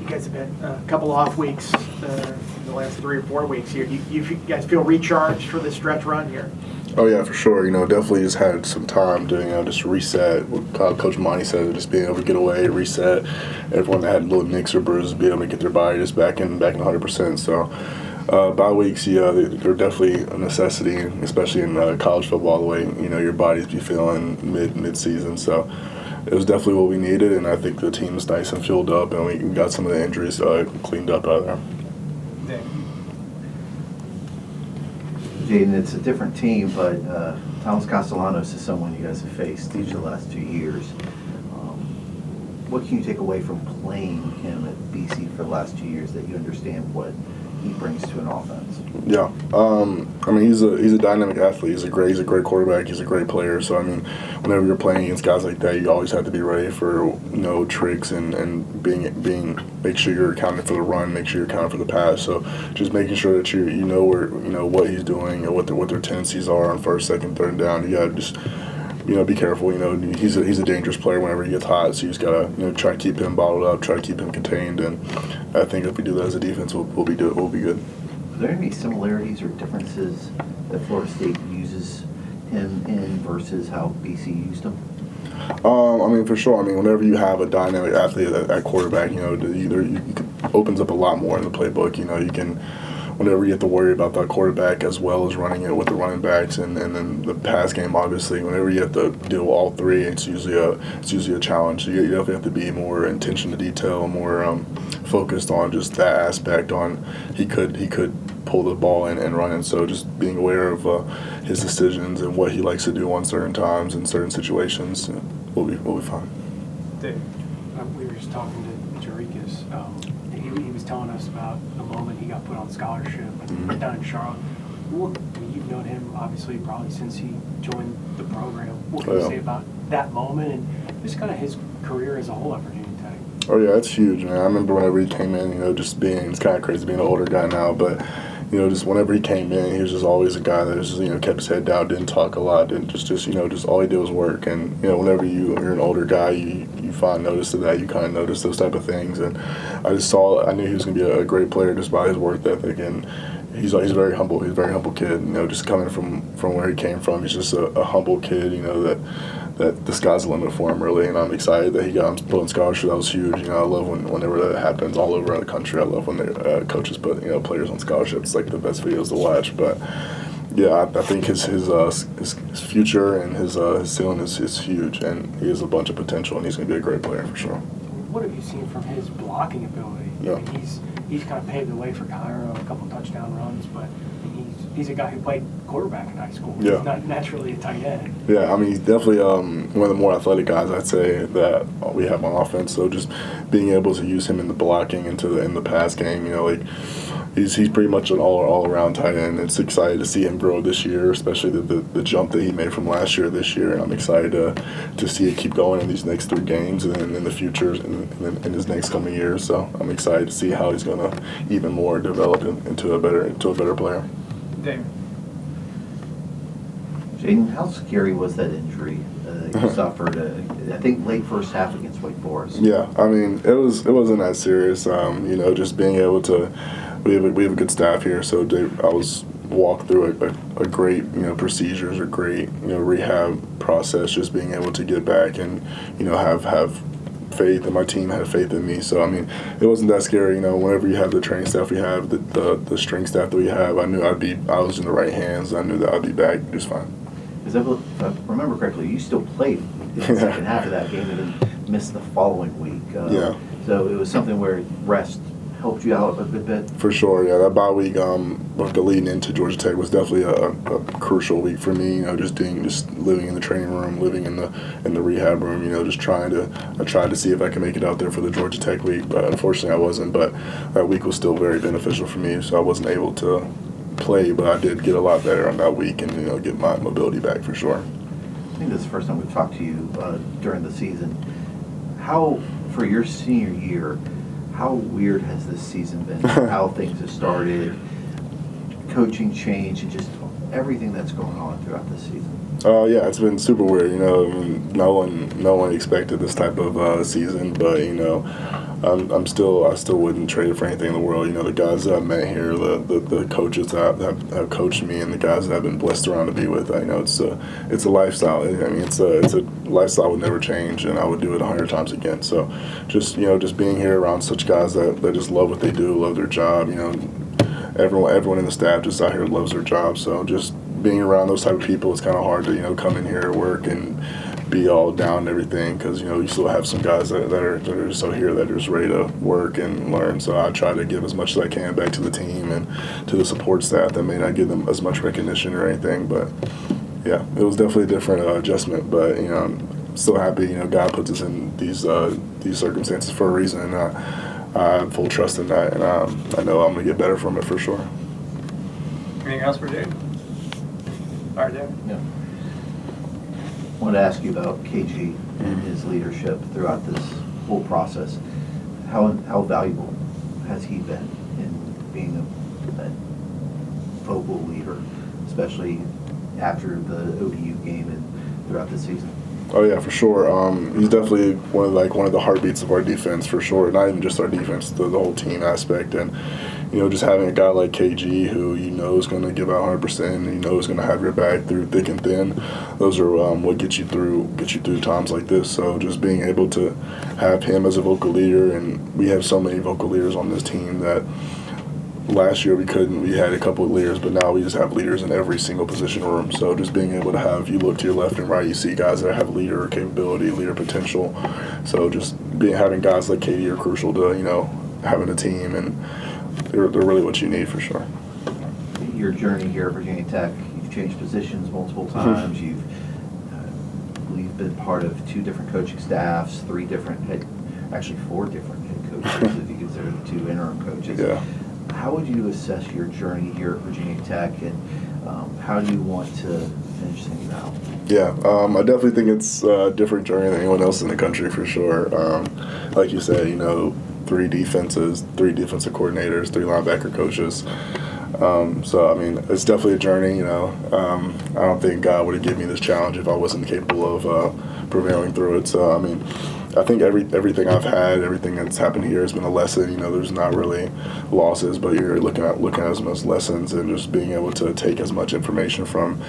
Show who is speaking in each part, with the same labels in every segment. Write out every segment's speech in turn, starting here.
Speaker 1: guys have had a couple off weeks in the last 3 or 4 weeks here. You guys feel recharged for this stretch run here?
Speaker 2: Oh yeah, for sure. Definitely just had some time to just reset. What Coach Monty said, just being able to get away, reset. Everyone that had little nicks or bruises, be able to get their body just back in 100%. So bye weeks, they're definitely a necessity, especially in college football. The way your bodies be feeling mid season. So it was definitely what we needed, and I think the team is nice and fueled up, and we got some of the injuries cleaned up out of there.
Speaker 3: Jaden, it's a different team, but Thomas Castellanos is someone you guys have faced each of the last 2 years. What can you take away from playing him at BC for the last 2 years that you understand what he brings to an offense?
Speaker 2: Yeah, he's a dynamic athlete. He's a great quarterback. He's a great player. So whenever you're playing against guys like that, you always have to be ready for tricks and make sure you're accounting for the run, make sure you're accounting for the pass. So just making sure that you know where what he's doing and what their tendencies are on first, second, third down. You gotta just be careful. He's a dangerous player whenever he gets hot. So you just gotta try to keep him bottled up, try to keep him contained. And I think if we do that as a defense, we'll be good.
Speaker 3: Are there any similarities or differences that Florida State uses him in versus how BC used him?
Speaker 2: For sure. Whenever you have a dynamic athlete at quarterback, it opens up a lot more in the playbook. You can, whenever you have to worry about that quarterback as well as running it with the running backs, and then the pass game, obviously, whenever you have to deal with all three, it's usually a challenge. So you definitely have to be more attention to detail, more focused on just that aspect. On he could pull the ball and run it. So just being aware of his decisions and what he likes to do on certain times and certain situations, will be fine.
Speaker 4: Dave, we were just talking to Jarikas. He was telling us about the moment he got put on scholarship down in Charlotte. You've known him obviously probably since he joined the program. What can you say about that moment and just kind of his career as a whole at Virginia Tech?
Speaker 2: Oh yeah, it's huge, man. I remember whenever he came in, it's kind of crazy being an older guy now, but just whenever he came in, he was just always a guy that just kept his head down, didn't talk a lot, didn't just all he did was work. And whenever you're an older guy, you find notice of that. You kind of notice those type of things. And I knew he was going to be a great player just by his work ethic. And he's very humble. He's a very humble kid. Just coming from where he came from, he's just a humble kid. That the sky's the limit for him, really, and I'm excited that he got put on scholarship. That was huge. I love whenever that happens all over the country. I love when the coaches put players on scholarship. It's like the best videos to watch. But yeah, I think his future and his ceiling is huge, and he has a bunch of potential, and he's going to be a great player for sure.
Speaker 4: What have you seen from his blocking ability?
Speaker 2: Yeah.
Speaker 4: He's kind of paved the way for Cairo, a couple touchdown runs, but he's a guy who played quarterback in high school.
Speaker 2: Yeah.
Speaker 4: He's not naturally a tight end.
Speaker 2: Yeah, he's definitely one of the more athletic guys, I'd say, that we have on offense. So just being able to use him in the blocking in the pass game, he's pretty much an all-around tight end. It's exciting to see him grow this year, especially the jump that he made from last year this year. And I'm excited to see it keep going in these next 3 games and in the future and in his next coming years. So I'm excited to see how he's going to even more develop into a better player.
Speaker 4: Dave.
Speaker 3: Jaden, how scary was that injury you suffered? I think late first half against Wake Forest.
Speaker 2: Yeah, it wasn't that serious. Just being able to, we have a good staff here, so I was walked through a great procedures, a great rehab process. Just being able to get back and have faith, and my team had faith in me. So it wasn't that scary. Whenever you have the training staff we have, the strength staff that we have, I knew I was in the right hands. I knew that I'd be back just fine.
Speaker 3: Because if I remember correctly, you still played in the second half of that game and then missed the following week.
Speaker 2: Yeah.
Speaker 3: So it was something where rest helped you out a good bit?
Speaker 2: For sure, yeah. That bye week, the leading into Georgia Tech was definitely a crucial week for me. Just living in the training room, living in the rehab room. I tried to see if I could make it out there for the Georgia Tech week, but unfortunately I wasn't. But that week was still very beneficial for me, so I wasn't able to play, but I did get a lot better on that week and get my mobility back for sure.
Speaker 3: I think this is the first time we've talked to you during the season. How, for your senior year, how weird has this season been? How things have started? coaching change and just everything that's going on throughout this season?
Speaker 2: Oh yeah, it's been super weird. You know, I mean, no one expected this type of season, but you know, I still wouldn't trade it for anything in the world. You know, the guys that I've met here, the coaches that have coached me, and the guys that I've been blessed around to be with. I know it's a lifestyle. I mean, it's a lifestyle I would never change, and I would do it 100 times again. So, just being here around such guys that just love what they do, love their job. You know, everyone in the staff just out here loves their job. So just being around those type of people, it's kind of hard to come in here at work and be all down and everything, because you still have some guys that are so here that are just ready to work and learn. So I try to give as much as I can back to the team and to the support staff that may not give them as much recognition or anything. But yeah, it was definitely a different adjustment. But I'm still happy. God puts us in these circumstances for a reason, and I have full trust in that, and I know I'm gonna get better from it for sure.
Speaker 5: Anything else for Jaden? All right, Jaden.
Speaker 3: Yeah. I wanted to ask you about KG and his leadership throughout this whole process. How valuable has he been in being a vocal leader, especially after the ODU game and throughout the season?
Speaker 2: Oh yeah, for sure. He's definitely one of the heartbeats of our defense for sure. Not even just our defense, the whole team aspect, and just having a guy like KG who is going to give out 100%, and is going to have your back through thick and thin. Those are what get you through times like this. So just being able to have him as a vocal leader, and we have so many vocal leaders on this team that last year we had a couple of leaders, but now we just have leaders in every single position room. So just being able to have, you look to your left and right, you see guys that have leader capability, leader potential. So just having guys like KD are crucial to having a team, and they're really what you need for sure.
Speaker 3: Your journey here at Virginia Tech, you've changed positions multiple times. You've been part of 2 different coaching staffs, 4 different head coaches if you consider the 2 interim coaches.
Speaker 2: Yeah.
Speaker 3: How would you assess your journey here at Virginia Tech, and how do you want to finish things out?
Speaker 2: Yeah, I definitely think it's a different journey than anyone else in the country for sure. Like you said, 3 defenses, 3 defensive coordinators, 3 linebacker coaches. So, I mean, it's definitely a journey, I don't think God would have given me this challenge if I wasn't capable of prevailing through it. So, I mean, I think everything I've had, everything that's happened here has been a lesson. There's not really losses, but you're looking at them as lessons, and just being able to take as much information from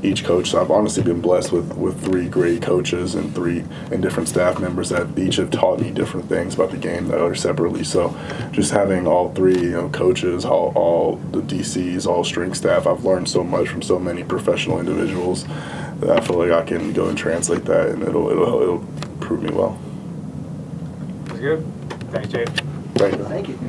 Speaker 2: each coach. So I've honestly been blessed with 3 great coaches and 3 different staff members that each have taught me different things about the game that are separately. So just having all 3, coaches, all the DCs, all strength staff, I've learned so much from so many professional individuals that I feel like I can go and translate that, and it'll prove me well.
Speaker 5: That's good. Thanks, Jaden.
Speaker 2: Thank you.
Speaker 3: Thank you.